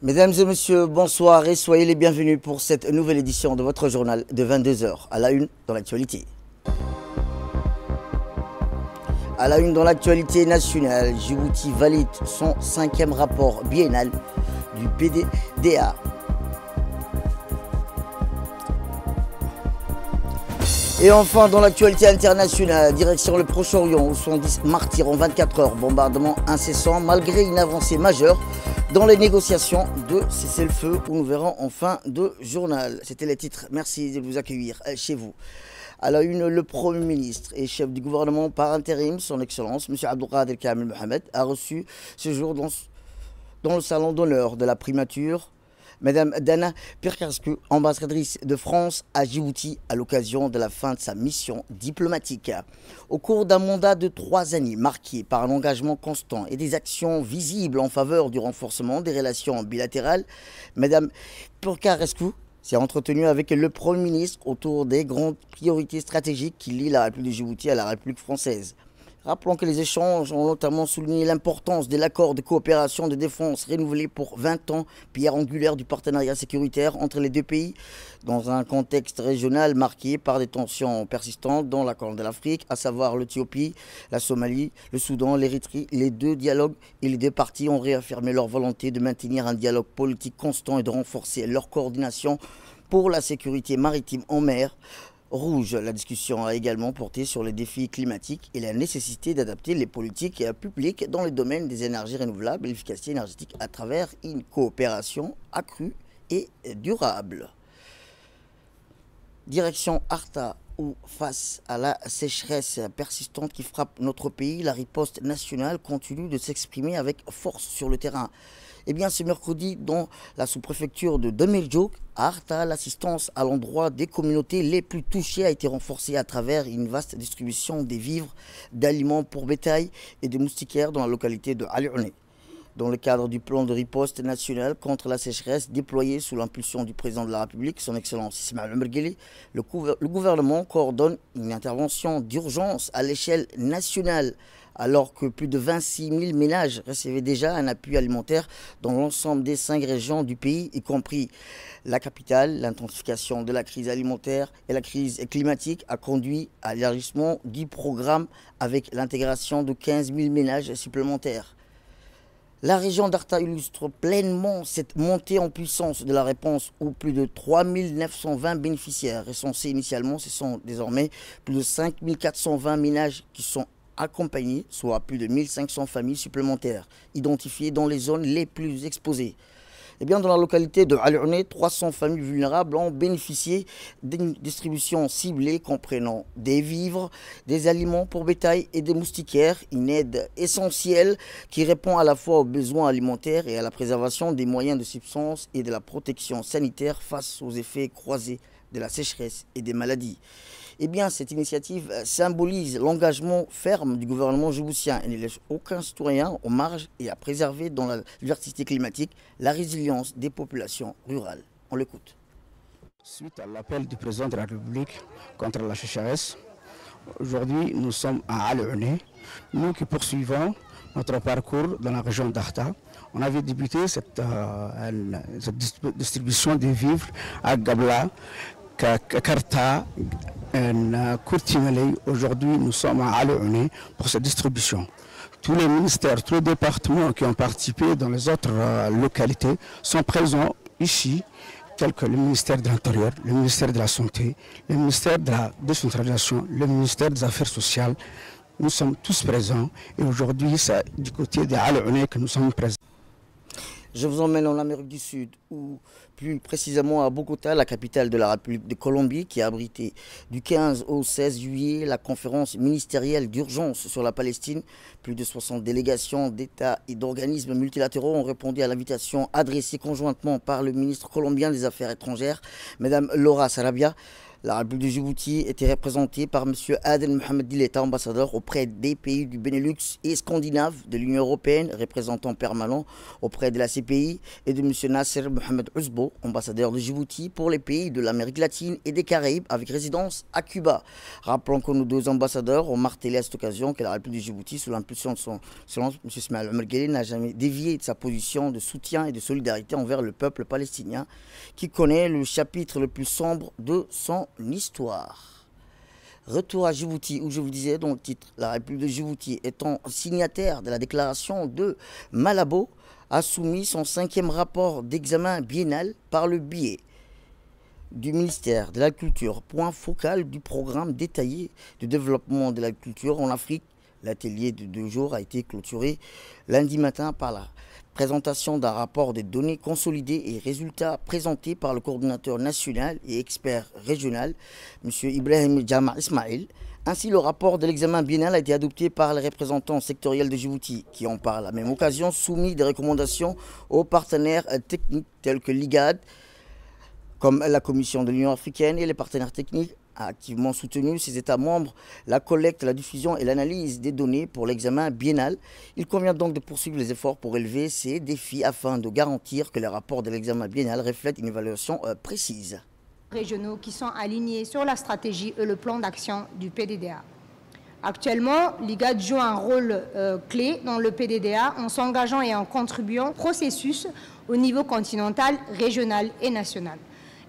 Mesdames et messieurs, bonsoir et soyez les bienvenus pour cette nouvelle édition de votre journal de 22 heures à la une dans l'actualité. À la une dans l'actualité nationale, Djibouti valide son 5e rapport biennal du PDDA. Et enfin, dans l'actualité internationale, direction le Proche-Orient, où sont 10 martyrs en 24 heures, bombardement incessant malgré une avancée majeure dans les négociations de cessez-le-feu, où nous verrons en fin de journal. C'était les titres. Merci de vous accueillir chez vous. À la une, le Premier ministre et chef du gouvernement par intérim, son Excellence, M. Abdelkader Kamel Mohamed, a reçu ce jour dans le salon d'honneur de la primature Madame Dana Pirkarsku, ambassadrice de France à Djibouti, à l'occasion de la fin de sa mission diplomatique. Au cours d'un mandat de 3 années marqué par un engagement constant et des actions visibles en faveur du renforcement des relations bilatérales, Madame Pirkarsku s'est entretenue avec le Premier ministre autour des grandes priorités stratégiques qui lient la République de Djibouti à la République française. Rappelons que les échanges ont notamment souligné l'importance de l'accord de coopération de défense renouvelé pour 20 ans, pierre angulaire du partenariat sécuritaire entre les deux pays, dans un contexte régional marqué par des tensions persistantes dans la Corne de l'Afrique, à savoir l'Éthiopie, la Somalie, le Soudan, l'Érythrée. Les deux dialogues et les deux parties ont réaffirmé leur volonté de maintenir un dialogue politique constant et de renforcer leur coordination pour la sécurité maritime en mer Rouge. La discussion a également porté sur les défis climatiques et la nécessité d'adapter les politiques publiques dans le domaine des énergies renouvelables et l'efficacité énergétique à travers une coopération accrue et durable. Direction Arta, où face à la sécheresse persistante qui frappe notre pays, la riposte nationale continue de s'exprimer avec force sur le terrain. Eh bien, ce mercredi, dans la sous-préfecture de Demeldjouk, à Arta, l'assistance à l'endroit des communautés les plus touchées a été renforcée à travers une vaste distribution des vivres, d'aliments pour bétail et de moustiquaires dans la localité de Aliouné. Dans le cadre du plan de riposte national contre la sécheresse déployé sous l'impulsion du président de la République, son Excellence Ismaël Omar Guelleh, le gouvernement coordonne une intervention d'urgence à l'échelle nationale, alors que plus de 26 000 ménages recevaient déjà un appui alimentaire dans l'ensemble des 5 régions du pays, y compris la capitale. L'intensification de la crise alimentaire et la crise climatique a conduit à l'élargissement du programme avec l'intégration de 15 000 ménages supplémentaires. La région d'Arta illustre pleinement cette montée en puissance de la réponse où plus de 3 920 bénéficiaires recensés initialement. Ce sont désormais plus de 5 420 ménages qui sont accompagnés, soit plus de 1500 familles supplémentaires identifiées dans les zones les plus exposées. Eh bien, dans la localité de Aliouné, 300 familles vulnérables ont bénéficié d'une distribution ciblée comprenant des vivres, des aliments pour bétail et des moustiquaires, une aide essentielle qui répond à la fois aux besoins alimentaires et à la préservation des moyens de subsistance et de la protection sanitaire face aux effets croisés de la sécheresse et des maladies. Eh bien, cette initiative symbolise l'engagement ferme du gouvernement djiboutien et ne laisse aucun citoyen aux marges et à préserver dans la diversité climatique la résilience des populations rurales. On l'écoute. Suite à l'appel du président de la République contre la sécheresse, aujourd'hui nous sommes à Aliouné, nous qui poursuivons notre parcours dans la région d'Arta. On avait débuté cette distribution des vivres à Gabla, Karta, Courtimale. Aujourd'hui, nous sommes à Aliouné pour cette distribution. Tous les ministères, tous les départements qui ont participé dans les autres localités sont présents ici, tels que le ministère de l'Intérieur, le ministère de la Santé, le ministère de la Décentralisation, le ministère des Affaires sociales. Nous sommes tous présents et aujourd'hui, c'est du côté de Aliouné que nous sommes présents. Je vous emmène en Amérique du Sud, ou plus précisément à Bogota, la capitale de la République de Colombie, qui a abrité du 15 au 16 juillet la conférence ministérielle d'urgence sur la Palestine. Plus de 60 délégations d'États et d'organismes multilatéraux ont répondu à l'invitation adressée conjointement par le ministre colombien des Affaires étrangères, Mme Laura Sarabia. La République de Djibouti était représentée par M. Aden Mohamed Dileta, ambassadeur auprès des pays du Benelux et scandinave de l'Union européenne, représentant permanent auprès de la CPI, et de M. Nasser Mohamed Ouzbo, ambassadeur de Djibouti pour les pays de l'Amérique latine et des Caraïbes avec résidence à Cuba. Rappelons que nos deux ambassadeurs ont martelé à cette occasion que la République de Djibouti, sous l'impulsion de son Excellence M. Ismaël Omar Guelleh, n'a jamais dévié de sa position de soutien et de solidarité envers le peuple palestinien qui connaît le chapitre le plus sombre de son histoire. Retour à Djibouti, où je vous disais dans le titre, la République de Djibouti étant signataire de la déclaration de Malabo, a soumis son 5e rapport d'examen biennal par le biais du ministère de la Culture, point focal du programme détaillé de développement de la culture en Afrique. L'atelier de 2 jours a été clôturé lundi matin par la présentation d'un rapport des données consolidées et résultats présentés par le coordinateur national et expert régional, M. Ibrahim Jama Ismail. Ainsi, le rapport de l'examen biennal a été adopté par les représentants sectoriels de Djibouti, qui ont par la même occasion soumis des recommandations aux partenaires techniques tels que l'IGAD, comme la Commission de l'Union africaine, et les partenaires techniques a activement soutenu ses États membres la collecte, la diffusion et l'analyse des données pour l'examen biennal. Il convient donc de poursuivre les efforts pour élever ces défis afin de garantir que les rapports de l'examen biennal reflètent une évaluation précise. Régionaux qui sont alignés sur la stratégie et le plan d'action du PDDA. Actuellement, l'IGAD joue un rôle clé dans le PDDA en s'engageant et en contribuant au processus au niveau continental, régional et national.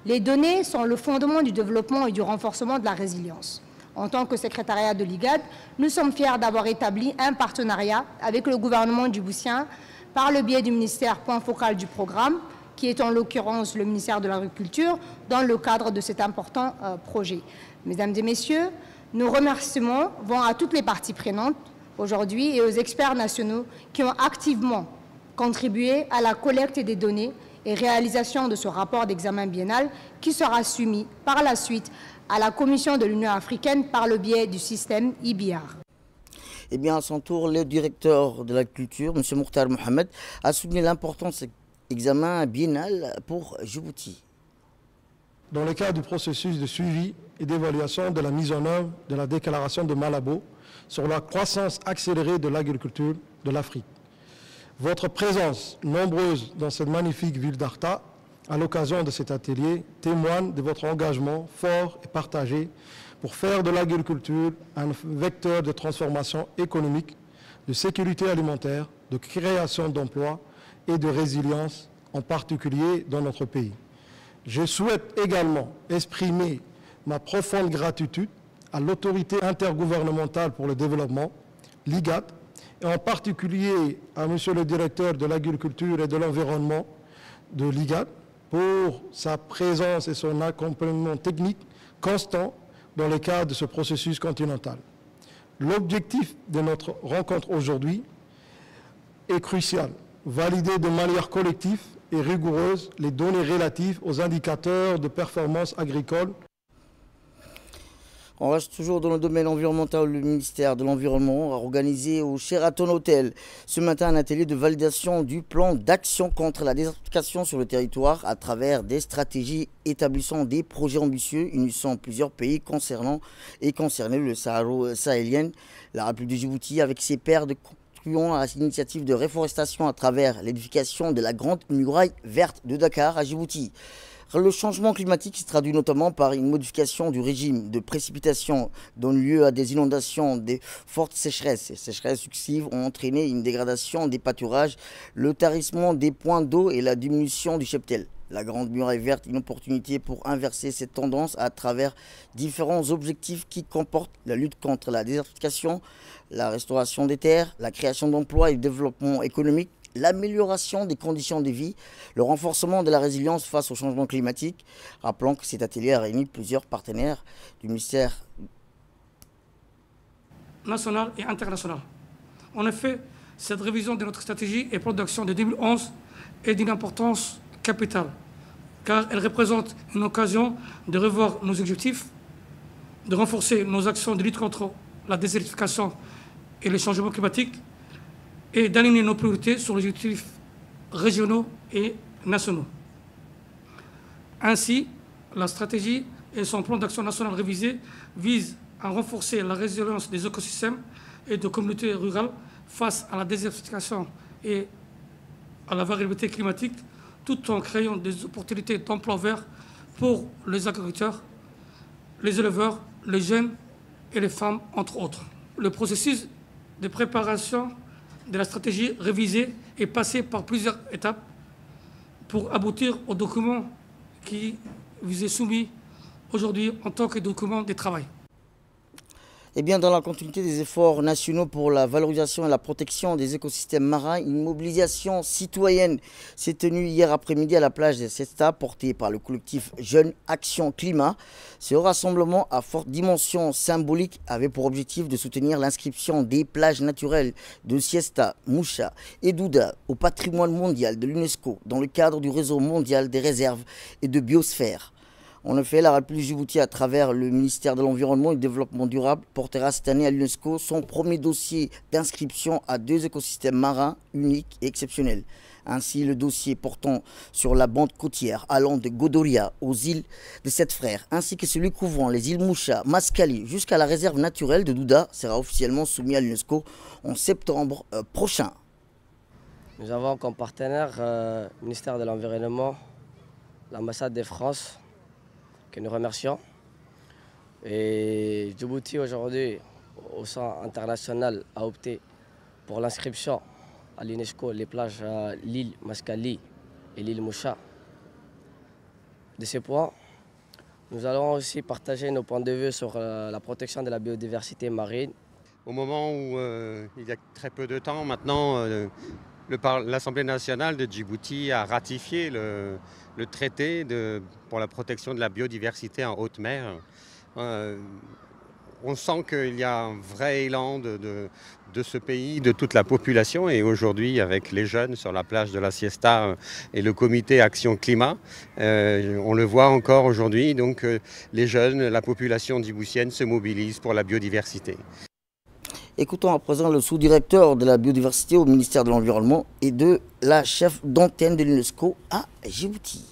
Les données sont le fondement du développement et du renforcement de la résilience. En tant que secrétariat de l'IGAD, nous sommes fiers d'avoir établi un partenariat avec le gouvernement djiboutien par le biais du ministère point focal du programme, qui est en l'occurrence le ministère de l'Agriculture, dans le cadre de cet important projet. Mesdames et messieurs, nos remerciements vont à toutes les parties prenantes aujourd'hui et aux experts nationaux qui ont activement contribué à la collecte des données et réalisation de ce rapport d'examen biennal qui sera soumis par la suite à la Commission de l'Union africaine par le biais du système IBR. Eh bien, à son tour, le directeur de la culture, M. Mokhtar Mohamed, a souligné l'importance de cet examen biennal pour Djibouti. Dans le cadre du processus de suivi et d'évaluation de la mise en œuvre de la déclaration de Malabo sur la croissance accélérée de l'agriculture de l'Afrique, votre présence nombreuse dans cette magnifique ville d'Arta, à l'occasion de cet atelier, témoigne de votre engagement fort et partagé pour faire de l'agriculture un vecteur de transformation économique, de sécurité alimentaire, de création d'emplois et de résilience, en particulier dans notre pays. Je souhaite également exprimer ma profonde gratitude à l'autorité intergouvernementale pour le développement, l'IGAD, et en particulier à Monsieur le directeur de l'agriculture et de l'environnement de l'IGAD pour sa présence et son accompagnement technique constant dans le cadre de ce processus continental. L'objectif de notre rencontre aujourd'hui est crucial, valider de manière collective et rigoureuse les données relatives aux indicateurs de performance agricole. On reste toujours dans le domaine environnemental. Le ministère de l'Environnement a organisé au Sheraton Hotel ce matin un atelier de validation du plan d'action contre la désertification sur le territoire à travers des stratégies établissant des projets ambitieux unissant plusieurs pays concernés le Sahara sahélien. La République de Djibouti avec ses pairs de contribuant à l'initiative de réforestation à travers l'édification de la grande muraille verte de Dakar à Djibouti. Le changement climatique se traduit notamment par une modification du régime de précipitation donne lieu à des inondations, des fortes sécheresses. Ces sécheresses successives ont entraîné une dégradation des pâturages, le tarissement des points d'eau et la diminution du cheptel. La Grande Muraille Verte est une opportunité pour inverser cette tendance à travers différents objectifs qui comportent la lutte contre la désertification, la restauration des terres, la création d'emplois et le développement économique, l'amélioration des conditions de vie, le renforcement de la résilience face au changement climatique. Rappelons que cet atelier a réuni plusieurs partenaires du ministère national et international. En effet, cette révision de notre stratégie et plan d'action de 2011 est d'une importance capitale, car elle représente une occasion de revoir nos objectifs, de renforcer nos actions de lutte contre la désertification et les changements climatiques, et d'aligner nos priorités sur les objectifs régionaux et nationaux. Ainsi, la stratégie et son plan d'action national révisé vise à renforcer la résilience des écosystèmes et de communautés rurales face à la désertification et à la variabilité climatique, tout en créant des opportunités d'emploi vert pour les agriculteurs, les éleveurs, les jeunes et les femmes, entre autres. Le processus de préparation de la stratégie révisée est passé par plusieurs étapes pour aboutir au document qui vous est soumis aujourd'hui en tant que document de travail. Eh bien, dans la continuité des efforts nationaux pour la valorisation et la protection des écosystèmes marins, une mobilisation citoyenne s'est tenue hier après-midi à la plage de Siesta, portée par le collectif Jeunes Action Climat. Ce rassemblement à forte dimension symbolique avait pour objectif de soutenir l'inscription des plages naturelles de Siesta, Moucha et Douda au patrimoine mondial de l'UNESCO dans le cadre du réseau mondial des réserves et de biosphère. En effet, la République du Djibouti, à travers le ministère de l'Environnement et du Développement durable, portera cette année à l'UNESCO son premier dossier d'inscription à 2 écosystèmes marins uniques et exceptionnels. Ainsi, le dossier portant sur la bande côtière allant de Godoria aux îles des 7 Frères, ainsi que celui couvrant les îles Moucha, Mascali jusqu'à la réserve naturelle de Douda, sera officiellement soumis à l'UNESCO en septembre prochain. Nous avons comme partenaire le ministère de l'Environnement, l'ambassade de France, que nous remercions. Et Djibouti aujourd'hui, au sein international, a opté pour l'inscription à l'UNESCO les plages à l'île Mascali et l'île Moucha. De ces points, nous allons aussi partager nos points de vue sur la protection de la biodiversité marine. Au moment où il y a très peu de temps maintenant, l'Assemblée nationale de Djibouti a ratifié le traité pour la protection de la biodiversité en haute mer. On sent qu'il y a un vrai élan de ce pays, de toute la population. Et aujourd'hui, avec les jeunes sur la plage de la Siesta et le comité Action Climat, on le voit encore aujourd'hui. Donc les jeunes, la population djiboutienne se mobilise pour la biodiversité. Écoutons à présent le sous-directeur de la biodiversité au ministère de l'Environnement et de la chef d'antenne de l'UNESCO à Djibouti.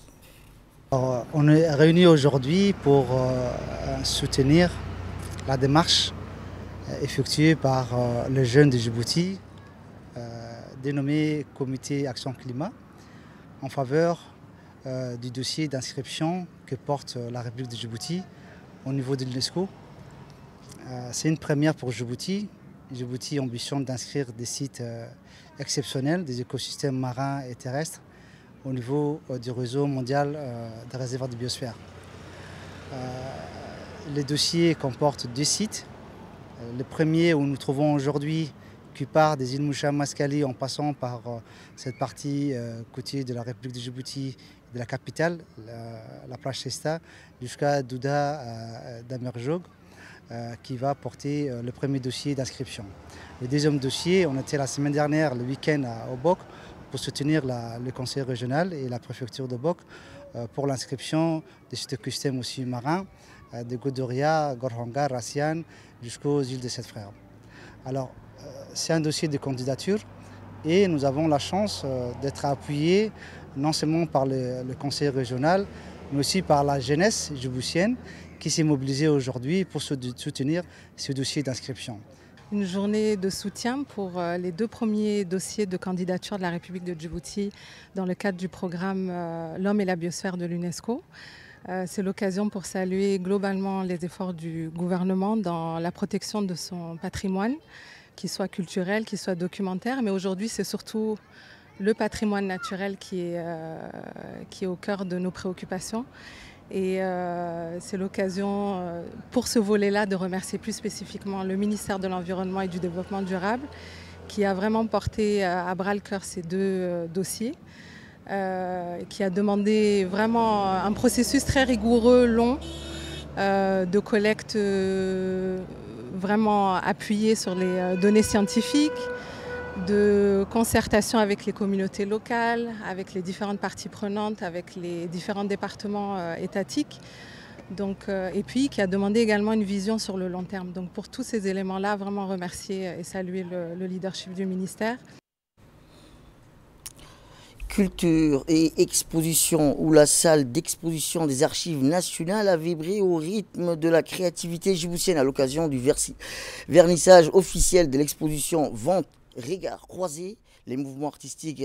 On est réunis aujourd'hui pour soutenir la démarche effectuée par les jeunes de Djibouti, dénommé Comité Action Climat, en faveur du dossier d'inscription que porte la République de Djibouti au niveau de l'UNESCO. C'est une première pour Djibouti. Djibouti ambitionne d'inscrire des sites exceptionnels, des écosystèmes marins et terrestres au niveau du réseau mondial des réservoirs de biosphère. Les dossiers comportent 2 sites. Le premier où nous trouvons aujourd'hui, qui part des îles Moucha Mascali en passant par cette partie côtière de la République de Djibouti, de la capitale, la plage Siesta, jusqu'à Douda d'Amerjog, qui va porter le premier dossier d'inscription. Le deuxième dossier, on était la semaine dernière, le week-end à Obok, pour soutenir le conseil régional et la préfecture d'Obok pour l'inscription de cet écosystème aussi marin, de Godoria, Gorhanga, Rassian, jusqu'aux îles des 7 Frères. Alors, c'est un dossier de candidature et nous avons la chance d'être appuyés non seulement par le conseil régional, mais aussi par la jeunesse djiboutienne qui s'est mobilisée aujourd'hui pour soutenir ce dossier d'inscription. Une journée de soutien pour les 2 premiers dossiers de candidature de la République de Djibouti dans le cadre du programme L'homme et la biosphère de l'UNESCO. C'est l'occasion pour saluer globalement les efforts du gouvernement dans la protection de son patrimoine, qu'il soit culturel, qu'il soit documentaire, mais aujourd'hui c'est surtout le patrimoine naturel qui est au cœur de nos préoccupations. Et c'est l'occasion pour ce volet-là de remercier plus spécifiquement le ministère de l'Environnement et du Développement durable qui a vraiment porté à bras-le-cœur ces 2 dossiers, qui a demandé vraiment un processus très rigoureux, long, de collecte vraiment appuyé sur les données scientifiques, de concertation avec les communautés locales, avec les différentes parties prenantes, avec les différents départements étatiques, donc, et puis qui a demandé également une vision sur le long terme. Donc pour tous ces éléments-là, vraiment remercier et saluer le leadership du ministère. Culture et exposition, où la salle d'exposition des Archives nationales a vibré au rythme de la créativité djiboutienne à l'occasion du vernissage officiel de l'exposition Vente, Regards croisés, les mouvements artistiques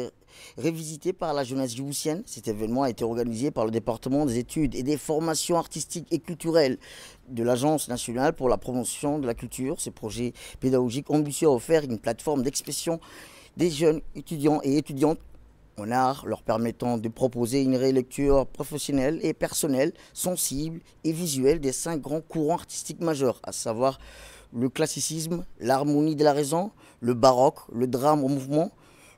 révisités par la jeunesse djiboutienne. Cet événement a été organisé par le département des études et des formations artistiques et culturelles de l'Agence nationale pour la promotion de la culture. Ce projet pédagogique ambitieux a offert une plateforme d'expression des jeunes étudiants et étudiantes en art, leur permettant de proposer une relecture professionnelle et personnelle, sensible et visuelle des 5 grands courants artistiques majeurs, à savoir le classicisme, l'harmonie de la raison, le baroque, le drame au mouvement,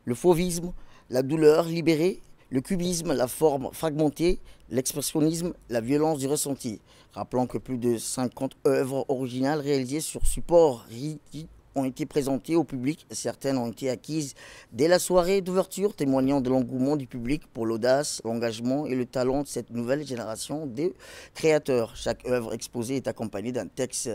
le fauvisme, la douleur libérée, le cubisme, la forme fragmentée, l'expressionnisme, la violence du ressenti. Rappelons que plus de 50 œuvres originales réalisées sur support rigide ont été présentées au public. Certaines ont été acquises dès la soirée d'ouverture, témoignant de l'engouement du public pour l'audace, l'engagement et le talent de cette nouvelle génération de créateurs. Chaque œuvre exposée est accompagnée d'un texte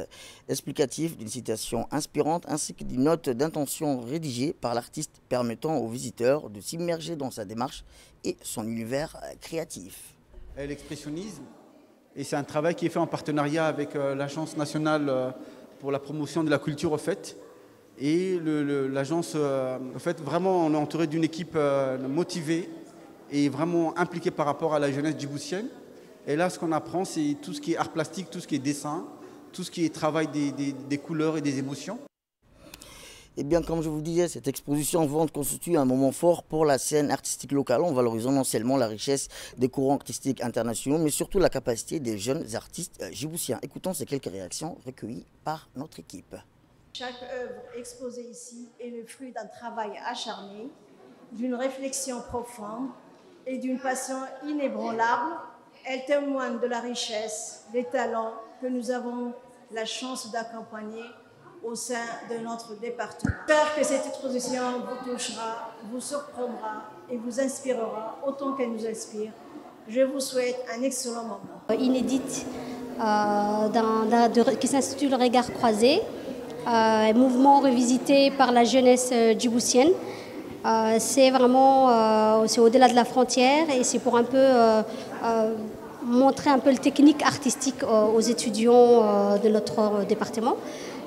explicatif, d'une citation inspirante ainsi que d'une note d'intention rédigée par l'artiste, permettant aux visiteurs de s'immerger dans sa démarche et son univers créatif. L'expressionnisme, et c'est un travail qui est fait en partenariat avec l'Agence nationale pour la promotion de la culture au fait. Et l'agence, en fait, vraiment, on est entouré d'une équipe motivée et vraiment impliquée par rapport à la jeunesse djiboutienne. Et là, ce qu'on apprend, c'est tout ce qui est art plastique, tout ce qui est dessin, tout ce qui est travail des couleurs et des émotions. Et bien, comme je vous disais, cette exposition Vente constitue un moment fort pour la scène artistique locale, en valorisant non seulement la richesse des courants artistiques internationaux, mais surtout la capacité des jeunes artistes djiboutiens. Écoutons ces quelques réactions recueillies par notre équipe. Chaque œuvre exposée ici est le fruit d'un travail acharné, d'une réflexion profonde et d'une passion inébranlable. Elle témoigne de la richesse, des talents que nous avons la chance d'accompagner au sein de notre département. J'espère que cette exposition vous touchera, vous surprendra et vous inspirera autant qu'elle nous inspire. Je vous souhaite un excellent moment. Inédite qui s'intitule Regards croisés, un mouvement revisité par la jeunesse djiboutienne. C'est vraiment c'est au-delà de la frontière et c'est pour un peu montrer un peu le technique artistique aux étudiants de notre département.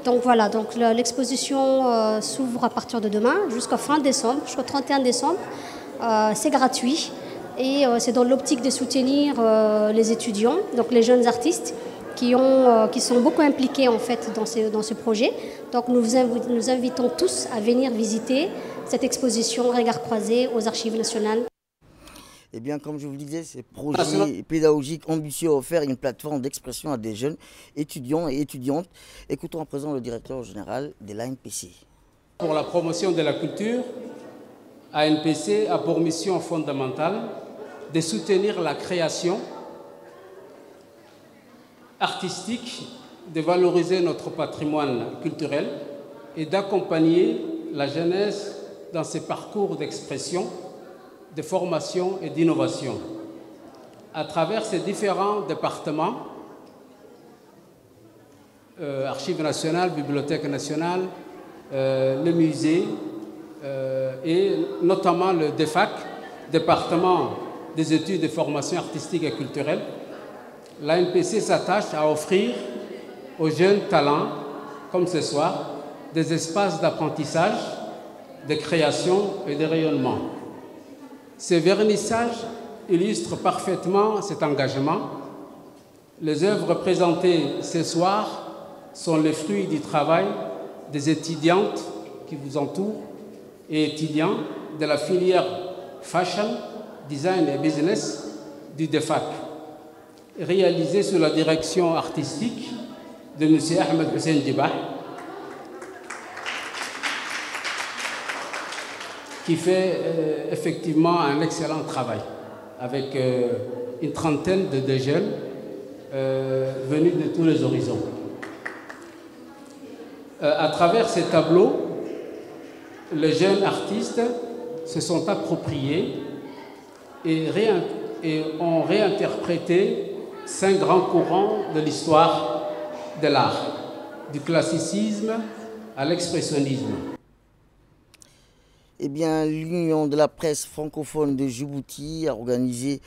Donc voilà, donc l'exposition s'ouvre à partir de demain jusqu'à fin décembre, jusqu'au 31 décembre. C'est gratuit et c'est dans l'optique de soutenir les étudiants, donc les jeunes artistes qui sont beaucoup impliqués en fait dans ce projet. Donc nous invitons tous à venir visiter cette exposition Regards croisés aux Archives nationales. Eh bien, comme je vous le disais, ce projet pédagogique ambitieux a offert une plateforme d'expression à des jeunes étudiants et étudiantes. Écoutons à présent le directeur général de l'ANPC. Pour la promotion de la culture, ANPC a pour mission fondamentale de soutenir la création artistique, de valoriser notre patrimoine culturel et d'accompagner la jeunesse dans ses parcours d'expression, de formation et d'innovation. À travers ces différents départements, Archives nationales, Bibliothèque nationale, le musée et notamment le DEFAC, département des études de formation artistique et culturelle, l'ANPC s'attache à offrir aux jeunes talents, comme ce soir, des espaces d'apprentissage, de création et de rayonnement. Ce vernissage illustre parfaitement cet engagement. Les œuvres présentées ce soir sont le fruit du travail des étudiantes qui vous entourent et étudiants de la filière Fashion, Design et Business du DEFAC, réalisé sous la direction artistique de M. Ahmed Hussein Djibah, qui fait effectivement un excellent travail avec une trentaine de jeunes venus de tous les horizons. À travers ces tableaux, les jeunes artistes se sont appropriés et ont réinterprété 5 grands courants de l'histoire de l'art, du classicisme à l'expressionnisme. Eh bien, l'Union de la presse francophone de Djibouti a organisé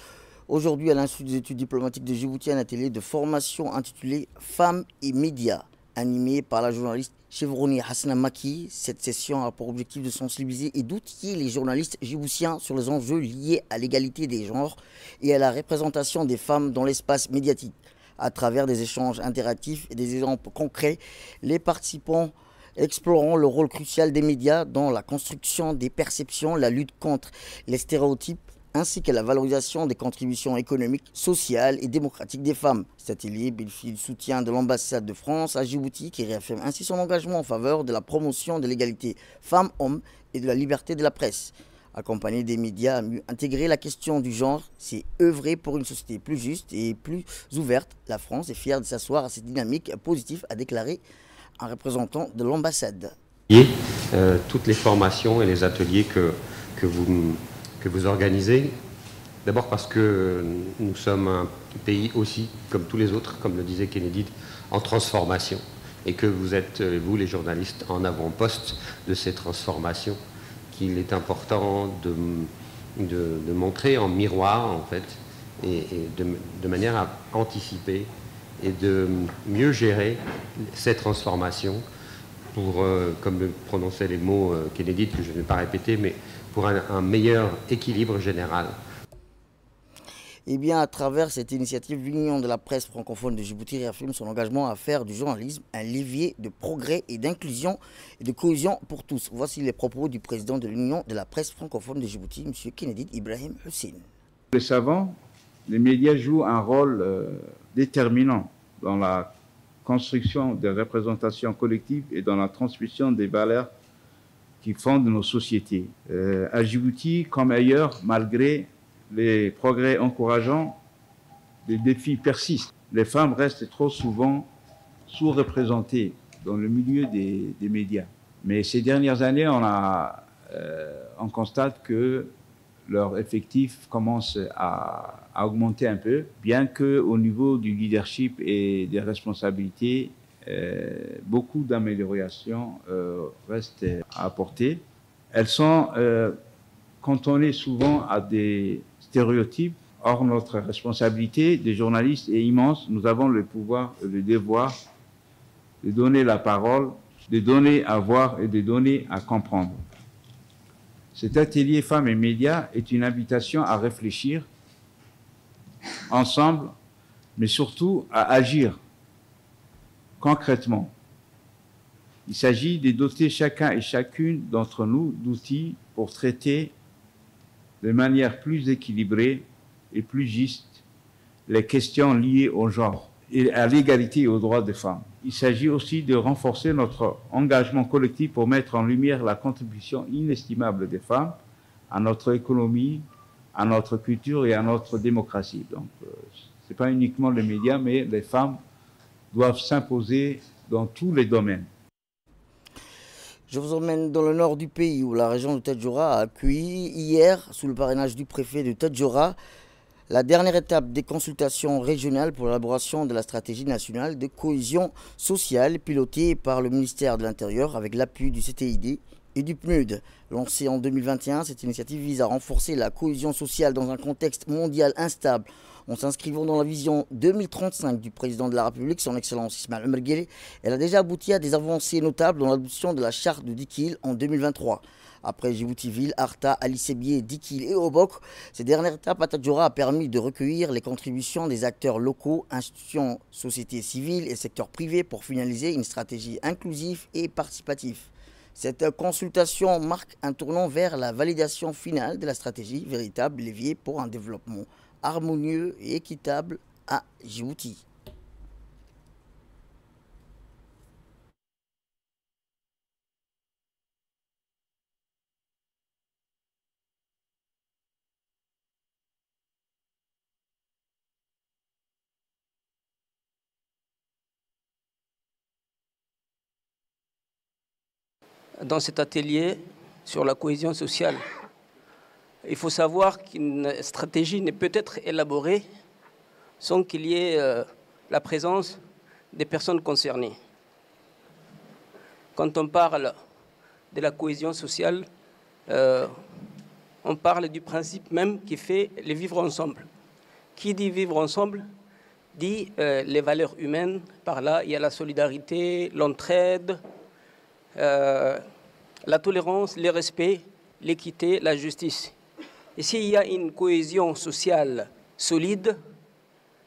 aujourd'hui à l'Institut des études diplomatiques de Djibouti un atelier de formation intitulé Femmes et médias, animé par la journaliste Chevroni Hassana Maki. Cette session a pour objectif de sensibiliser et d'outiller les journalistes djiboutiens sur les enjeux liés à l'égalité des genres et à la représentation des femmes dans l'espace médiatique. À travers des échanges interactifs et des exemples concrets, les participants exploreront le rôle crucial des médias dans la construction des perceptions, la lutte contre les stéréotypes, ainsi que la valorisation des contributions économiques, sociales et démocratiques des femmes. Cet atelier bénéficie du soutien de l'ambassade de France à Djibouti, qui réaffirme ainsi son engagement en faveur de la promotion de l'égalité femmes-hommes et de la liberté de la presse. Accompagner des médias à mieux intégrer la question du genre, c'est œuvrer pour une société plus juste et plus ouverte. La France est fière de s'asseoir à cette dynamique positive, a déclaré un représentant de l'ambassade. Toutes les formations et les ateliers que vous organisez, d'abord parce que nous sommes un pays aussi, comme tous les autres, comme le disait Kennedy, en transformation, et que vous êtes, vous les journalistes, en avant-poste de ces transformations, qu'il est important de montrer en miroir, en fait, et de manière à anticiper et de mieux gérer ces transformations pour, comme le prononçaient les mots Kennedy, que je ne vais pas répéter, mais pour un meilleur équilibre général. Eh bien, à travers cette initiative, l'Union de la presse francophone de Djibouti réaffirme son engagement à faire du journalisme un levier de progrès et d'inclusion et de cohésion pour tous. Voici les propos du président de l'Union de la presse francophone de Djibouti, M. Kennedy Ibrahim Hussein. Les savants, les médias jouent un rôle déterminant dans la construction des représentations collectives et dans la transmission des valeurs qui fondent nos sociétés. À Djibouti, comme ailleurs, malgré les progrès encourageants, les défis persistent. Les femmes restent trop souvent sous-représentées dans le milieu des médias. Mais ces dernières années, on constate que leur effectif commence à augmenter un peu, bien qu'au niveau du leadership et des responsabilités, beaucoup d'améliorations restent à apporter. Elles sont cantonnées souvent à des stéréotypes. Or, notre responsabilité des journalistes est immense. Nous avons le pouvoir et le devoir de donner la parole, de donner à voir et de donner à comprendre. Cet atelier Femmes et médias est une invitation à réfléchir ensemble, mais surtout à agir concrètement. Il s'agit de doter chacun et chacune d'entre nous d'outils pour traiter de manière plus équilibrée et plus juste les questions liées au genre et à l'égalité et aux droits des femmes. Il s'agit aussi de renforcer notre engagement collectif pour mettre en lumière la contribution inestimable des femmes à notre économie, à notre culture et à notre démocratie. Donc, ce n'est pas uniquement les médias, mais les femmes doivent s'imposer dans tous les domaines. Je vous emmène dans le nord du pays où la région de Tadjoura a accueilli hier, sous le parrainage du préfet de Tadjoura, la dernière étape des consultations régionales pour l'élaboration de la stratégie nationale de cohésion sociale pilotée par le ministère de l'Intérieur avec l'appui du CTID et du PNUD. Lancée en 2021, cette initiative vise à renforcer la cohésion sociale dans un contexte mondial instable. En s'inscrivant dans la vision 2035 du président de la République, son Excellence Ismaël Omar Guelleh, elle a déjà abouti à des avancées notables dans l'adoption de la charte de Dikil en 2023. Après Djibouti-Ville, Arta, Ali Sebié, Dikil et Obok, cette dernière étape à Tadjoura a permis de recueillir les contributions des acteurs locaux, institutions, sociétés civiles et secteurs privés pour finaliser une stratégie inclusive et participative. Cette consultation marque un tournant vers la validation finale de la stratégie, véritable levier pour un développement harmonieux et équitable à Djibouti. Dans cet atelier sur la cohésion sociale, il faut savoir qu'une stratégie ne peut être élaborée sans qu'il y ait la présence des personnes concernées. Quand on parle de la cohésion sociale, on parle du principe même qui fait le vivre ensemble. Qui dit vivre ensemble dit les valeurs humaines. Par là, il y a la solidarité, l'entraide, la tolérance, le respect, l'équité, la justice. Et s'il y a une cohésion sociale solide,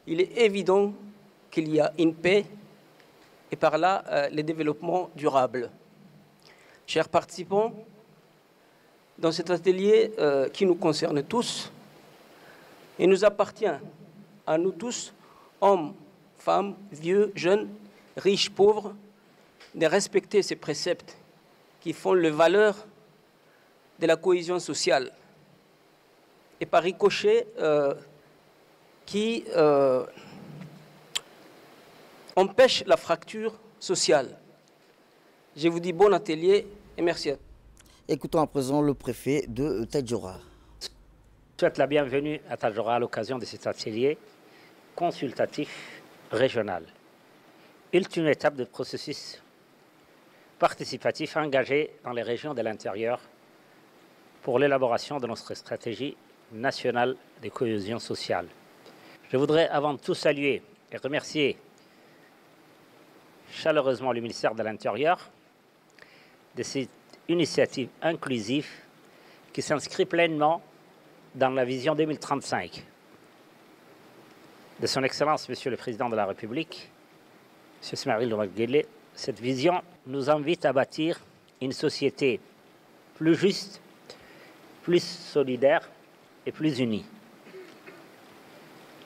il est évident qu'il y a une paix et par là, le développement durable. Chers participants, dans cet atelier qui nous concerne tous, il nous appartient à nous tous, hommes, femmes, vieux, jeunes, riches, pauvres, de respecter ces préceptes qui font les valeurs de la cohésion sociale et par ricochet qui empêche la fracture sociale. Je vous dis bon atelier et merci à tous. Écoutons à présent le préfet de Tadjoura. Je souhaite la bienvenue à Tadjoura à l'occasion de cet atelier consultatif régional. Il est une étape de processus participatif engagé dans les régions de l'intérieur pour l'élaboration de notre stratégie nationale de cohésion sociale. Je voudrais avant tout saluer et remercier chaleureusement le ministère de l'Intérieur de cette initiative inclusive qui s'inscrit pleinement dans la vision 2035 de son Excellence, Monsieur le Président de la République, M. Ismaïl Omar Guelleh. Cette vision nous invite à bâtir une société plus juste, plus solidaire et plus unie.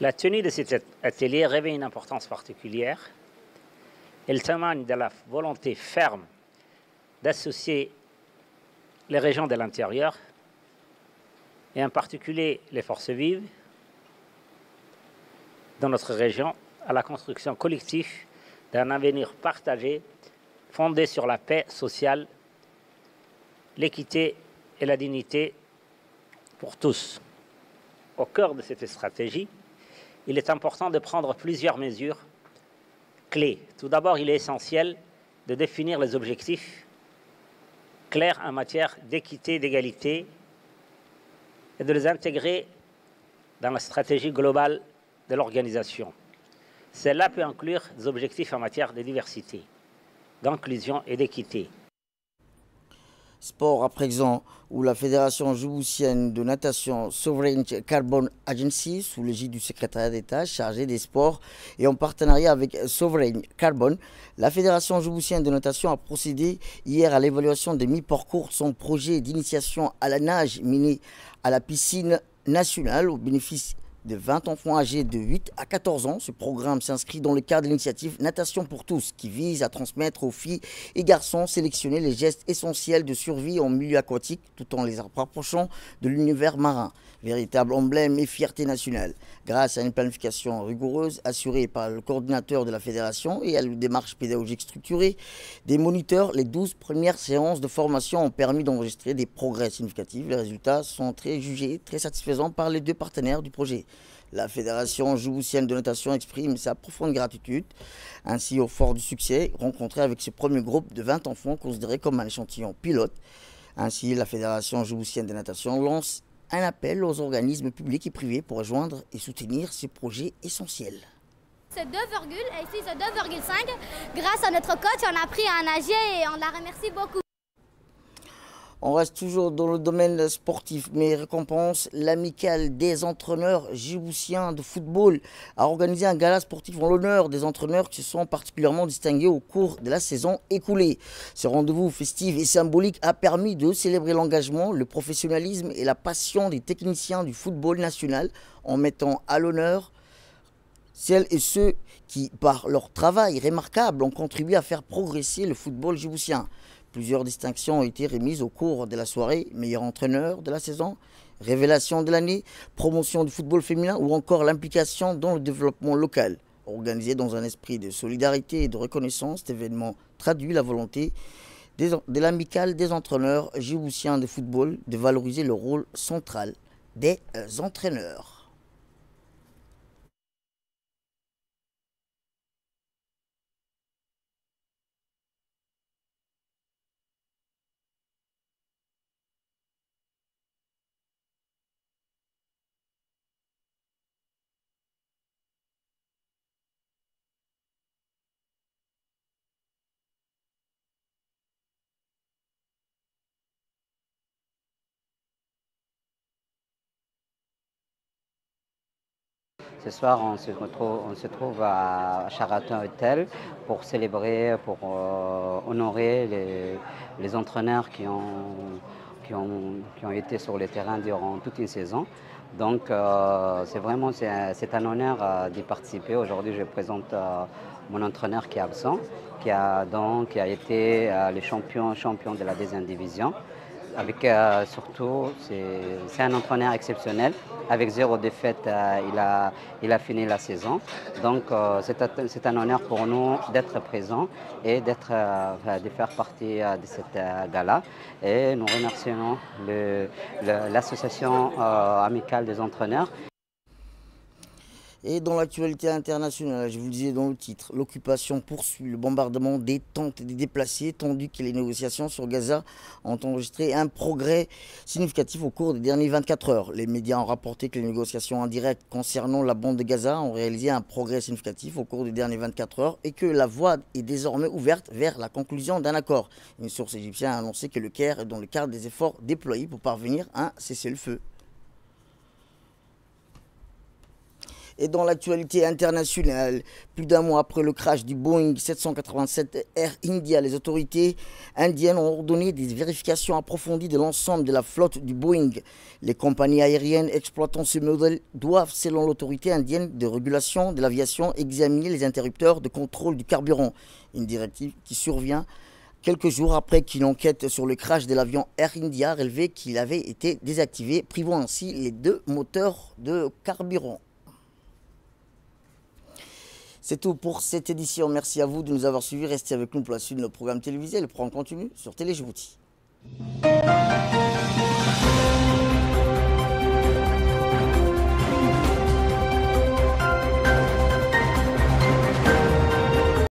La tenue de cet atelier revêt une importance particulière. Elle témoigne de la volonté ferme d'associer les régions de l'intérieur, et en particulier les forces vives dans notre région, à la construction collective d'un avenir partagé fondé sur la paix sociale, l'équité et la dignité pour tous. Au cœur de cette stratégie, il est important de prendre plusieurs mesures clés. Tout d'abord, il est essentiel de définir les objectifs clairs en matière d'équité et d'égalité et de les intégrer dans la stratégie globale de l'organisation. Cela peut inclure des objectifs en matière de diversité, d'inclusion et d'équité. Sport à présent, où la Fédération djiboutienne de natation Sovereign Carbon Agency, sous l'égide du secrétariat d'État chargé des sports et en partenariat avec Sovereign Carbon, la Fédération djiboutienne de natation a procédé hier à l'évaluation des mi-parcours de son projet d'initiation à la nage menée à la piscine nationale au bénéfice de 20 enfants âgés de 8 à 14 ans. Ce programme s'inscrit dans le cadre de l'initiative Natation pour tous qui vise à transmettre aux filles et garçons sélectionnés les gestes essentiels de survie en milieu aquatique tout en les rapprochant de l'univers marin. Véritable emblème et fierté nationale. Grâce à une planification rigoureuse assurée par le coordinateur de la fédération et à une démarche pédagogique structurée des moniteurs, les 12 premières séances de formation ont permis d'enregistrer des progrès significatifs. Les résultats sont jugés très satisfaisants par les deux partenaires du projet. La Fédération djiboutienne de natation exprime sa profonde gratitude, ainsi au fort du succès rencontré avec ce premier groupe de 20 enfants considérés comme un échantillon pilote. Ainsi, la Fédération djiboutienne de natation lance un appel aux organismes publics et privés pour rejoindre et soutenir ces projets essentiels. C'est 2, et ici c'est 2,5. Grâce à notre coach, on a appris à nager et on la remercie beaucoup. On reste toujours dans le domaine sportif, mais récompense l'amicale des entraîneurs djiboutiens de football a organisé un gala sportif en l'honneur des entraîneurs qui se sont particulièrement distingués au cours de la saison écoulée. Ce rendez-vous festif et symbolique a permis de célébrer l'engagement, le professionnalisme et la passion des techniciens du football national en mettant à l'honneur celles et ceux qui, par leur travail remarquable, ont contribué à faire progresser le football djiboutien. Plusieurs distinctions ont été remises au cours de la soirée, meilleur entraîneur de la saison, révélation de l'année, promotion du football féminin ou encore l'implication dans le développement local. Organisé dans un esprit de solidarité et de reconnaissance, cet événement traduit la volonté de l'amicale des entraîneurs djiboutiens de football de valoriser le rôle central des entraîneurs. Ce soir, on se trouve à Sheraton Hotel pour célébrer, pour honorer les entraîneurs qui ont été sur le terrain durant toute une saison. Donc c'est un honneur d'y participer. Aujourd'hui, je présente mon entraîneur qui est absent, qui a été le champion de la deuxième division. Avec surtout, c'est un entraîneur exceptionnel. Avec 0 défaite, il a fini la saison. Donc c'est un honneur pour nous d'être présents et de faire partie de cette gala. Et nous remercions l'association amicale des entraîneurs. Et dans l'actualité internationale, je vous le disais dans le titre, l'occupation poursuit le bombardement des tentes et des déplacés, tandis que les négociations sur Gaza ont enregistré un progrès significatif au cours des dernières 24 heures. Les médias ont rapporté que les négociations en direct concernant la bande de Gaza ont réalisé un progrès significatif au cours des dernières 24 heures et que la voie est désormais ouverte vers la conclusion d'un accord. Une source égyptienne a annoncé que le Caire est dans le cadre des efforts déployés pour parvenir à un cessez-le-feu. Et dans l'actualité internationale, plus d'un mois après le crash du Boeing 787 Air India, les autorités indiennes ont ordonné des vérifications approfondies de l'ensemble de la flotte du Boeing. Les compagnies aériennes exploitant ce modèle doivent, selon l'autorité indienne de régulation de l'aviation, examiner les interrupteurs de contrôle du carburant. Une directive qui survient quelques jours après qu'une enquête sur le crash de l'avion Air India a relevé qu'il avait été désactivé, privant ainsi les 2 moteurs de carburant. C'est tout pour cette édition. Merci à vous de nous avoir suivis. Restez avec nous pour la suite de nos programmes télévisés. Le programme continue sur Télé Djibouti.